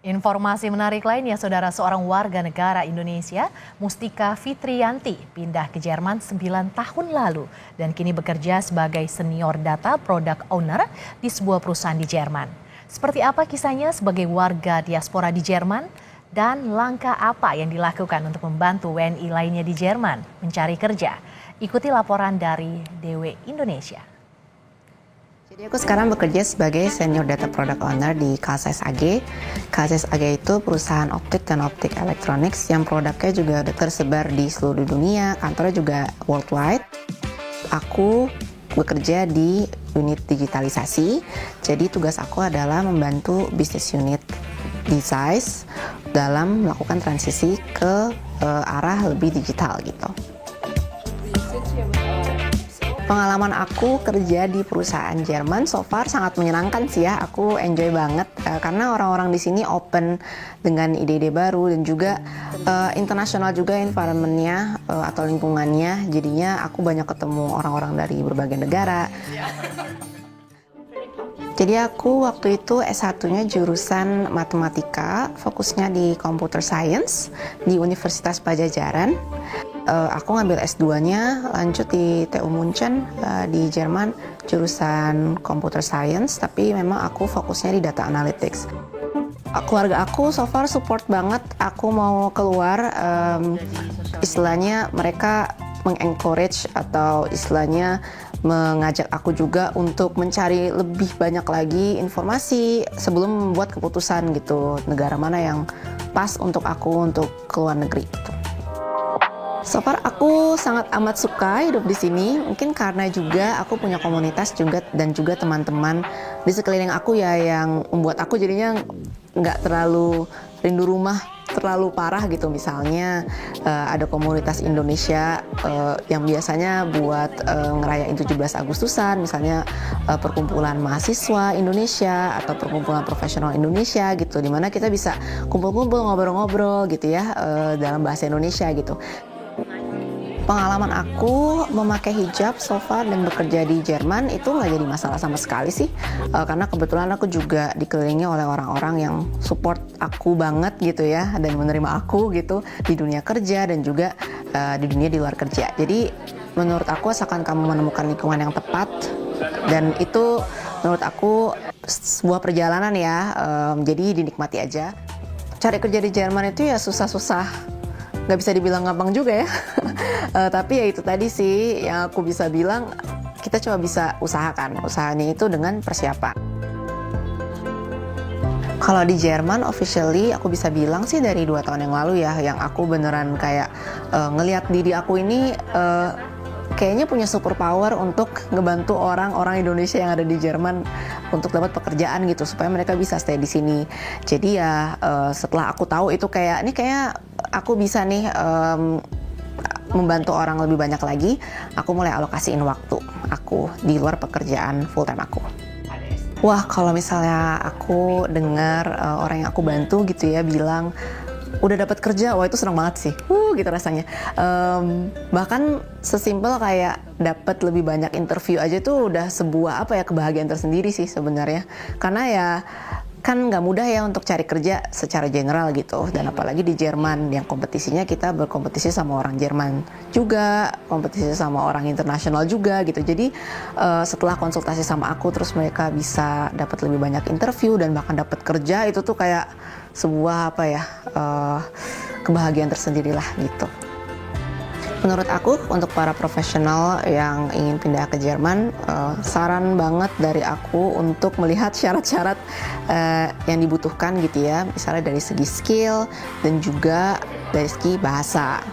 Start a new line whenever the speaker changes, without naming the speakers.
Informasi menarik lainnya, saudara, seorang warga negara Indonesia, Mustika Fitriyanti, pindah ke Jerman 9 tahun lalu dan kini bekerja sebagai senior data product owner di sebuah perusahaan di Jerman. Seperti apa kisahnya sebagai warga diaspora di Jerman dan langkah apa yang dilakukan untuk membantu WNI lainnya di Jerman mencari kerja? Ikuti laporan dari DW Indonesia.
Jadi aku sekarang bekerja sebagai Senior Data Product Owner di Kalses AG. Kalses AG itu perusahaan optik dan optik electronics yang produknya juga tersebar di seluruh dunia, kantornya juga worldwide. Aku bekerja di unit digitalisasi, jadi tugas aku adalah membantu business unit design dalam melakukan transisi ke arah lebih digital gitu. Pengalaman aku kerja di perusahaan Jerman so far sangat menyenangkan sih ya. Aku enjoy banget karena orang-orang di sini open dengan ide-ide baru dan juga internasional juga environment-nya atau lingkungannya. Jadinya aku banyak ketemu orang-orang dari berbagai negara. Jadi aku waktu itu S1-nya jurusan matematika, fokusnya di computer science di Universitas Pajajaran. Aku ngambil S2-nya lanjut di TU München di Jerman, jurusan computer science, tapi memang aku fokusnya di data analytics. Keluarga aku so far support banget aku mau keluar, istilahnya mereka mengencourage atau istilahnya mengajak aku juga untuk mencari lebih banyak lagi informasi sebelum membuat keputusan gitu, negara mana yang pas untuk aku untuk keluar negeri gitu. So far aku sangat amat suka hidup di sini, mungkin karena juga aku punya komunitas juga dan juga teman-teman di sekeliling aku ya yang membuat aku jadinya nggak terlalu rindu rumah terlalu parah gitu. Misalnya ada komunitas Indonesia yang biasanya buat ngerayain 17 Agustusan, misalnya perkumpulan mahasiswa Indonesia atau perkumpulan profesional Indonesia gitu, dimana kita bisa kumpul-kumpul ngobrol-ngobrol gitu ya dalam bahasa Indonesia gitu. Pengalaman aku memakai hijab so far dan bekerja di Jerman itu nggak jadi masalah sama sekali sih, karena kebetulan aku juga dikelilingi oleh orang-orang yang support aku banget gitu ya dan menerima aku gitu di dunia kerja dan juga di dunia di luar kerja. Jadi menurut aku asalkan kamu menemukan lingkungan yang tepat, dan itu menurut aku sebuah perjalanan ya, jadi dinikmati aja. Cari kerja di Jerman itu ya susah-susah, nggak bisa dibilang gampang juga ya. Tapi ya itu tadi sih yang aku bisa bilang, kita coba bisa usahakan. Usahanya itu dengan persiapan. Kalau di Jerman officially aku bisa bilang sih dari 2 tahun yang lalu ya, yang aku beneran kayak ngelihat diri aku ini kayaknya punya superpower untuk ngebantu orang-orang Indonesia yang ada di Jerman untuk dapat pekerjaan gitu, supaya mereka bisa stay di sini. Jadi ya setelah aku tahu itu kayak, ini kayak aku bisa nih membantu orang lebih banyak lagi, aku mulai alokasiin waktu aku di luar pekerjaan full time aku. Wah, kalau misalnya aku dengar orang yang aku bantu gitu ya bilang udah dapat kerja, wah itu senang banget sih, gitu rasanya. Bahkan sesimpel kayak dapat lebih banyak interview aja tuh udah sebuah kebahagiaan tersendiri sih sebenarnya. Karena ya kan nggak mudah ya untuk cari kerja secara general gitu, dan apalagi di Jerman yang kompetisinya kita berkompetisi sama orang Jerman juga, kompetisi sama orang internasional juga gitu. Jadi setelah konsultasi sama aku, terus mereka bisa dapat lebih banyak interview dan bahkan dapat kerja, itu tuh kayak sebuah kebahagiaan tersendiri lah gitu. Menurut aku, untuk para profesional yang ingin pindah ke Jerman, saran banget dari aku untuk melihat syarat-syarat yang dibutuhkan gitu ya, misalnya dari segi skill dan juga dari segi bahasa.